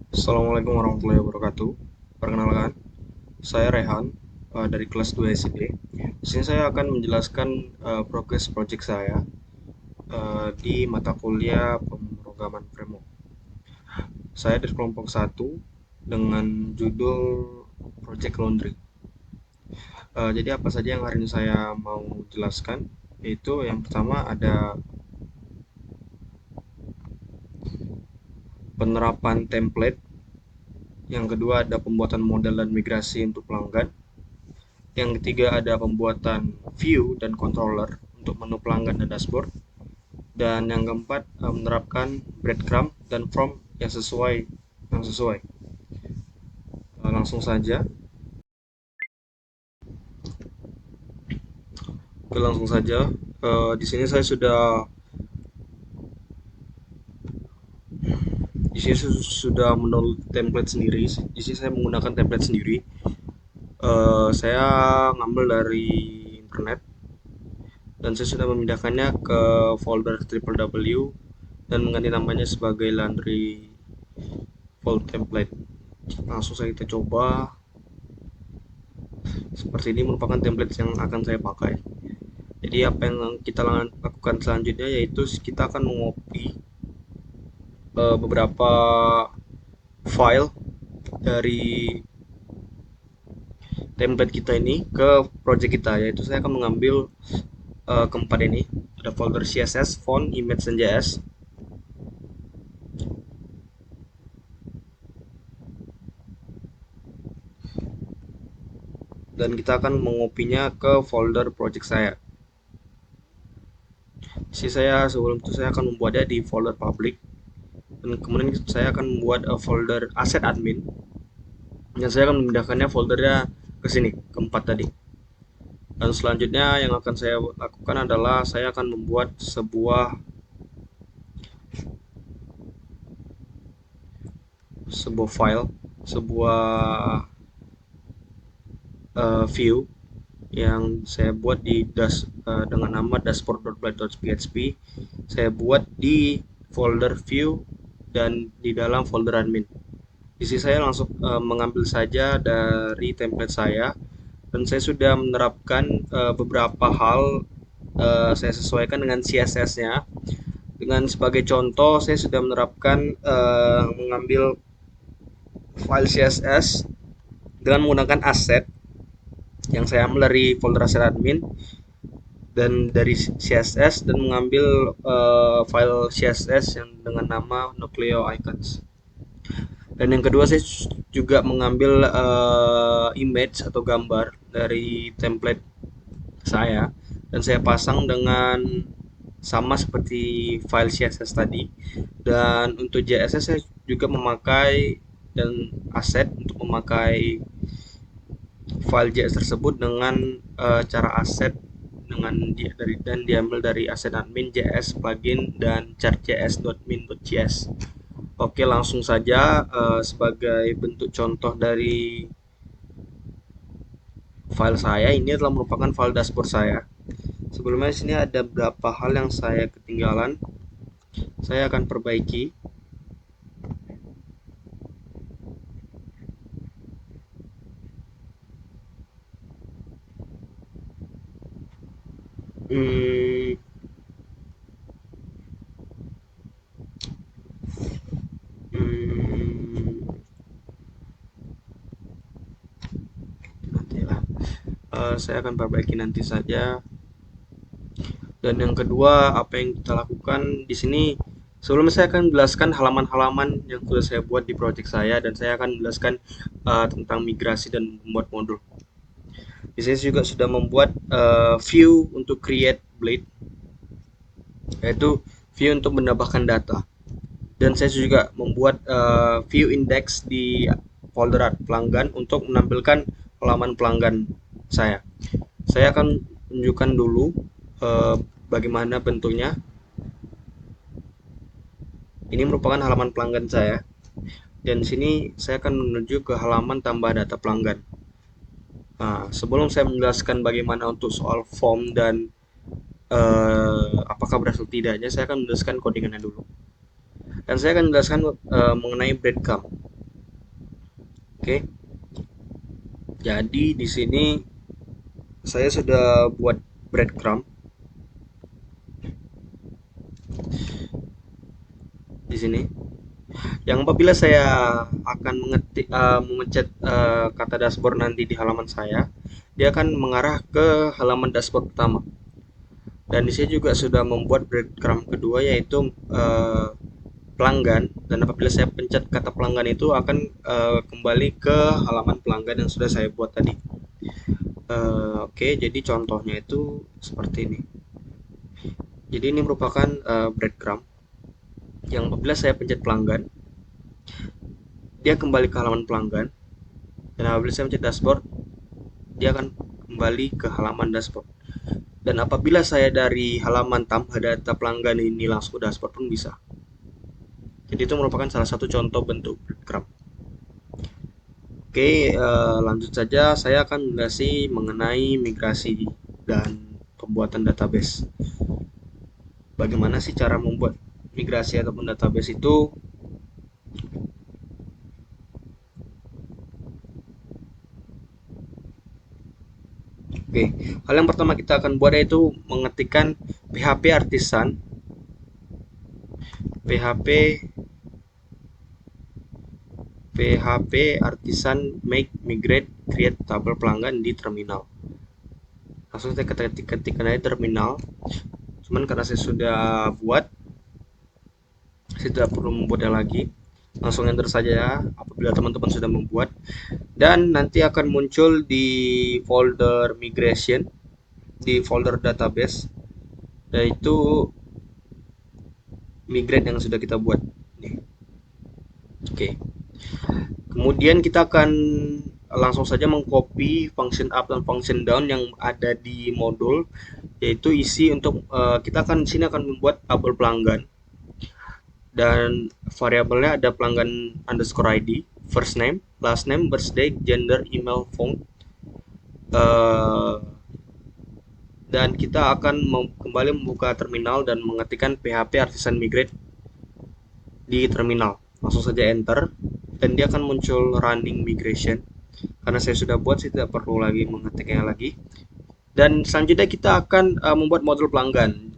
Assalamualaikum warahmatullahi wabarakatuh. Perkenalkan, saya Rehan dari kelas 2 SD. Di sini saya akan menjelaskan progres project saya di mata kuliah pemrograman framework. Saya dari kelompok satu dengan judul Project Laundry. Jadi apa saja yang hari ini saya mau jelaskan? Yaitu yang pertama ada penerapan template, yang kedua ada pembuatan model dan migrasi untuk pelanggan, yang ketiga ada pembuatan view dan controller untuk menu pelanggan dan dashboard. Dan yang keempat, menerapkan breadcrumb dan form yang sesuai. Langsung saja. Oke, langsung saja. Di sini saya sudah di sini sudah mendownload template sendiri. Di sini saya menggunakan template sendiri. Saya ngambil dari internet dan saya sudah memindahkannya ke folder www dan mengganti namanya sebagai laundry fold template. Langsung saja kita coba. Seperti ini merupakan template yang akan saya pakai. Jadi apa yang kita lakukan selanjutnya yaitu kita akan mengopi beberapa file dari template kita ini ke project kita, yaitu saya akan mengambil keempat ini, ada folder CSS, font, image, dan JS. Dan kita akan mengopinya ke folder project saya. Sebelum itu saya akan membuatnya di folder public, dan kemudian saya akan membuat folder asset admin, dan saya akan memindahkannya foldernya ke sini, keempat tadi. Dan selanjutnya yang akan saya lakukan adalah saya akan membuat sebuah file, sebuah view yang saya buat dengan nama dashboard.blade.php. Saya buat di folder view dan di dalam folder admin. Di sini saya langsung mengambil saja dari template saya, dan saya sudah menerapkan beberapa hal. Saya sesuaikan dengan CSS-nya. Dengan sebagai contoh, saya sudah menerapkan mengambil file CSS dengan menggunakan asset yang saya ambil dari folder asset admin dan dari CSS, dan mengambil file CSS yang dengan nama Nucleo Icons. Dan yang kedua, saya juga mengambil image atau gambar dari template saya, dan saya pasang dengan sama seperti file CSS tadi. Dan untuk JSS saya juga memakai dan aset untuk memakai file JS tersebut dengan cara aset dengan diambil dari aset admin JS plugin dan chart.js.min.js. Oke, langsung saja sebagai bentuk contoh dari file saya, ini adalah merupakan file dashboard saya. Sebelumnya di sini ada beberapa hal yang saya ketinggalan. Saya akan perbaiki. Hmm, hmm, nantilah. Saya akan perbaiki nanti saja. Dan yang kedua, apa yang kita lakukan di sini, sebelumnya saya akan menjelaskan halaman-halaman yang sudah saya buat di project saya, dan saya akan menjelaskan tentang migrasi dan membuat modul. Di sini juga sudah membuat view untuk create blade, yaitu view untuk menambahkan data. Dan saya juga membuat view index di folder pelanggan untuk menampilkan halaman pelanggan saya. Saya akan tunjukkan dulu bagaimana bentuknya. Ini merupakan halaman pelanggan saya. Dan di sini saya akan menuju ke halaman tambah data pelanggan. Nah, sebelum saya menjelaskan bagaimana untuk soal form dan apakah berhasil tidaknya, saya akan menjelaskan codingannya dulu. Dan saya akan menjelaskan mengenai breadcrumb. Oke, jadi di sini saya sudah buat breadcrumb di sini. Yang apabila saya akan memencet kata dashboard nanti di halaman saya, dia akan mengarah ke halaman dashboard pertama. Dan di sini juga sudah membuat breadcrumb kedua, yaitu pelanggan. Dan apabila saya pencet kata pelanggan itu akan kembali ke halaman pelanggan yang sudah saya buat tadi. Oke, jadi contohnya itu seperti ini. Jadi ini merupakan breadcrumb yang apabila saya pencet pelanggan, dia kembali ke halaman pelanggan. Dan apabila saya pencet dashboard, dia akan kembali ke halaman dashboard. Dan apabila saya dari halaman tambah data pelanggan ini langsung ke dashboard pun bisa. Jadi itu merupakan salah satu contoh bentuk breadcrumb. Oke, lanjut saja. Saya akan menjelaskan mengenai migrasi dan pembuatan database. Bagaimana sih cara membuat migrasi ataupun database itu? Oke, hal yang pertama kita akan buat yaitu mengetikkan PHP Artisan, PHP PHP Artisan make migrate create tabel pelanggan di terminal. Langsung saya ketikkan aja terminal. Cuman karena saya sudah buat, saya tidak perlu membuatnya lagi. Langsung enter saja ya apabila teman-teman sudah membuat. Dan nanti akan muncul di folder migration, di folder database, yaitu migrate yang sudah kita buat. Nih. Oke. Kemudian kita akan langsung saja mengcopy function up dan function down yang ada di modul, yaitu isi untuk kita akan sini akan membuat tabel pelanggan. Dan variabelnya ada pelanggan underscore ID, first name, last name, birthday, gender, email, phone. Dan kita akan kembali membuka terminal dan mengetikkan PHP Artisan Migrate di terminal. Langsung saja enter dan dia akan muncul running migration. Karena saya sudah buat, saya tidak perlu lagi mengetiknya lagi. Dan selanjutnya kita akan membuat modul pelanggan.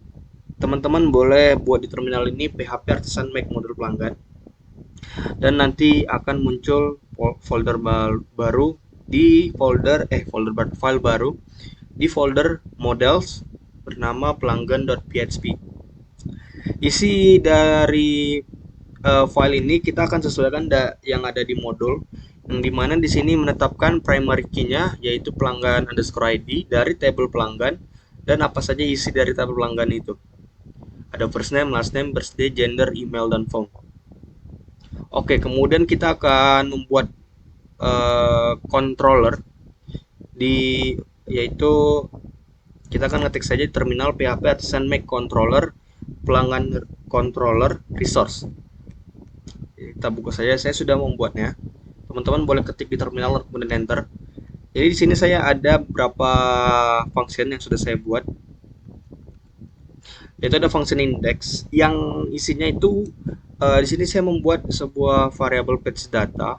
Teman-teman boleh buat di terminal ini PHP Artisan Make modul pelanggan. Dan nanti akan muncul folder baru di file baru di folder models bernama pelanggan.php. Isi dari file ini kita akan sesuaikan yang ada di modul, yang dimana di sini menetapkan primary key-nya yaitu pelanggan underscore ID dari tabel pelanggan dan apa saja isi dari tabel pelanggan itu. Ada first name, last name, birthday, gender, email, dan phone. Oke, kemudian kita akan membuat controller di yaitu kita akan ngetik saja terminal PHP Artisan Make controller pelanggan controller resource. Kita buka saja, saya sudah membuatnya. Teman-teman boleh ketik di terminal kemudian enter. Jadi di sini saya ada beberapa function yang sudah saya buat. Yaitu ada function index yang isinya itu di sini saya membuat sebuah variabel page data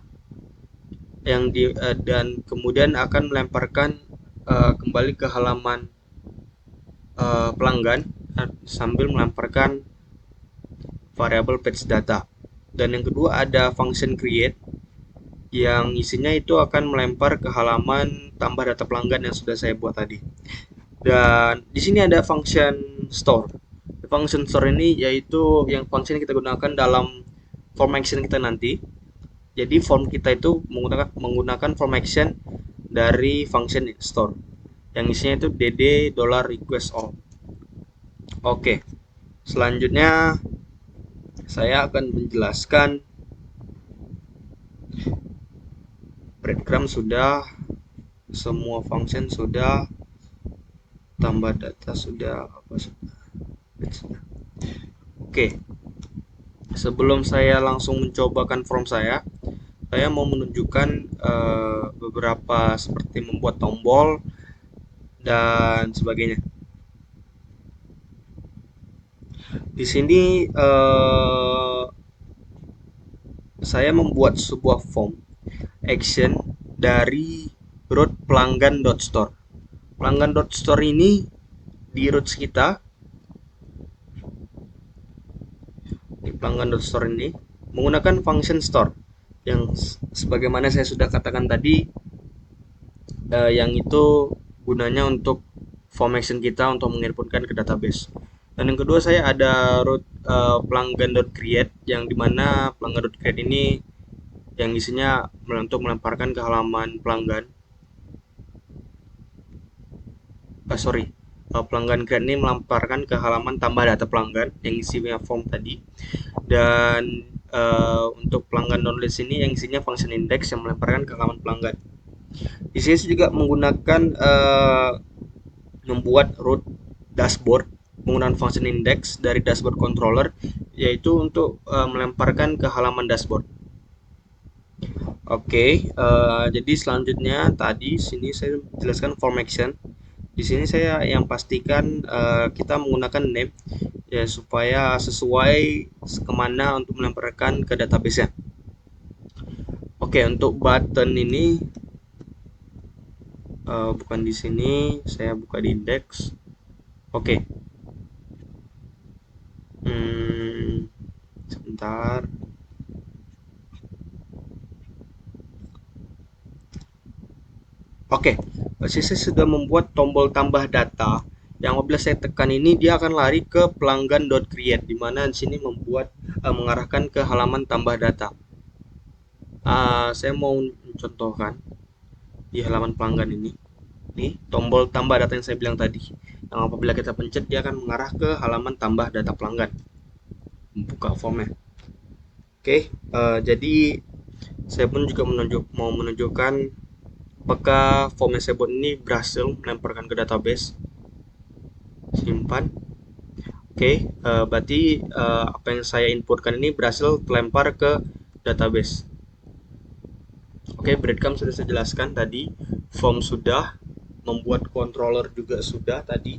yang dan kemudian akan melemparkan kembali ke halaman pelanggan sambil melemparkan variabel page data. Dan yang kedua ada function create yang isinya itu akan melempar ke halaman tambah data pelanggan yang sudah saya buat tadi. Dan di sini ada function store. Function store ini yaitu yang function yang kita gunakan dalam form action kita nanti. Jadi form kita itu menggunakan form action dari function store yang isinya itu dd $request all. Oke, selanjutnya saya akan menjelaskan breadcrumb sudah, semua function sudah, tambah data sudah, apa sudah. Oke, sebelum saya langsung mencobakan form saya mau menunjukkan beberapa seperti membuat tombol dan sebagainya. Di sini saya membuat sebuah form action dari root pelanggan.store. Pelanggan.store ini di roots kita, di pelanggan.store ini menggunakan function store yang sebagaimana saya sudah katakan tadi, yang itu gunanya untuk formation kita untuk menginputkan ke database. Dan yang kedua saya ada root pelanggan.create yang dimana pelanggan.create ini yang isinya untuk melemparkan ke halaman pelanggan. Sorry, pelanggan create ini melemparkan ke halaman tambah data pelanggan yang isinya form tadi. Dan untuk pelanggan download ini yang isinya function index yang melemparkan ke halaman pelanggan. Di sini juga menggunakan membuat root dashboard menggunakan function index dari dashboard controller, yaitu untuk melemparkan ke halaman dashboard. Oke, jadi selanjutnya tadi sini saya jelaskan form action. Di sini saya yang pastikan kita menggunakan name ya supaya sesuai kemana untuk melemparkan ke database-nya. Oke, untuk button ini bukan di sini, saya buka di index. Oke, sebentar. Oke, saya sudah membuat tombol tambah data yang apabila saya tekan ini dia akan lari ke pelanggan.create, di mana di sini membuat mengarahkan ke halaman tambah data. Saya mau mencontohkan di halaman pelanggan ini. Nih, tombol tambah data yang saya bilang tadi. Yang apabila kita pencet dia akan mengarah ke halaman tambah data pelanggan. Membuka formnya. Oke, jadi saya pun juga mau menunjukkan apakah form yang saya buat ini berhasil melemparkan ke database. Simpan. Oke, berarti apa yang saya inputkan ini berhasil terlempar ke database. Oke, breadcrumb sudah saya jelaskan tadi, form sudah, membuat controller juga sudah tadi,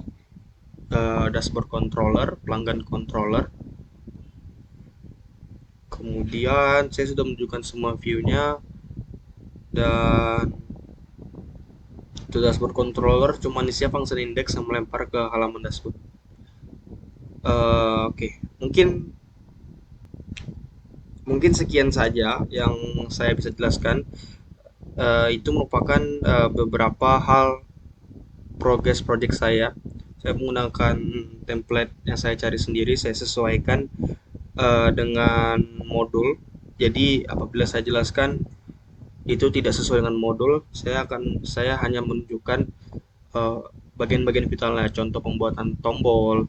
dashboard controller, pelanggan controller. Kemudian saya sudah menunjukkan semua view-nya, dan itu dashboard controller cuma isinya function index yang melempar ke halaman dashboard. Oke, mungkin sekian saja yang saya bisa jelaskan. Itu merupakan beberapa hal progress project saya. Saya menggunakan template yang saya cari sendiri, saya sesuaikan dengan modul. Jadi apabila saya jelaskan itu tidak sesuai dengan modul, saya hanya menunjukkan bagian-bagian vitalnya, contoh pembuatan tombol,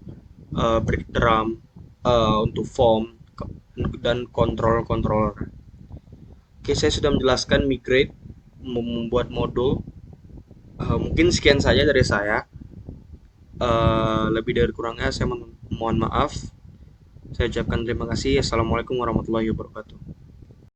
break drum, untuk form dan controller. Oke, saya sudah menjelaskan migrate, membuat modul. Mungkin sekian saja dari saya. Lebih dari kurangnya saya mohon maaf. Saya ucapkan terima kasih. Assalamualaikum warahmatullahi wabarakatuh.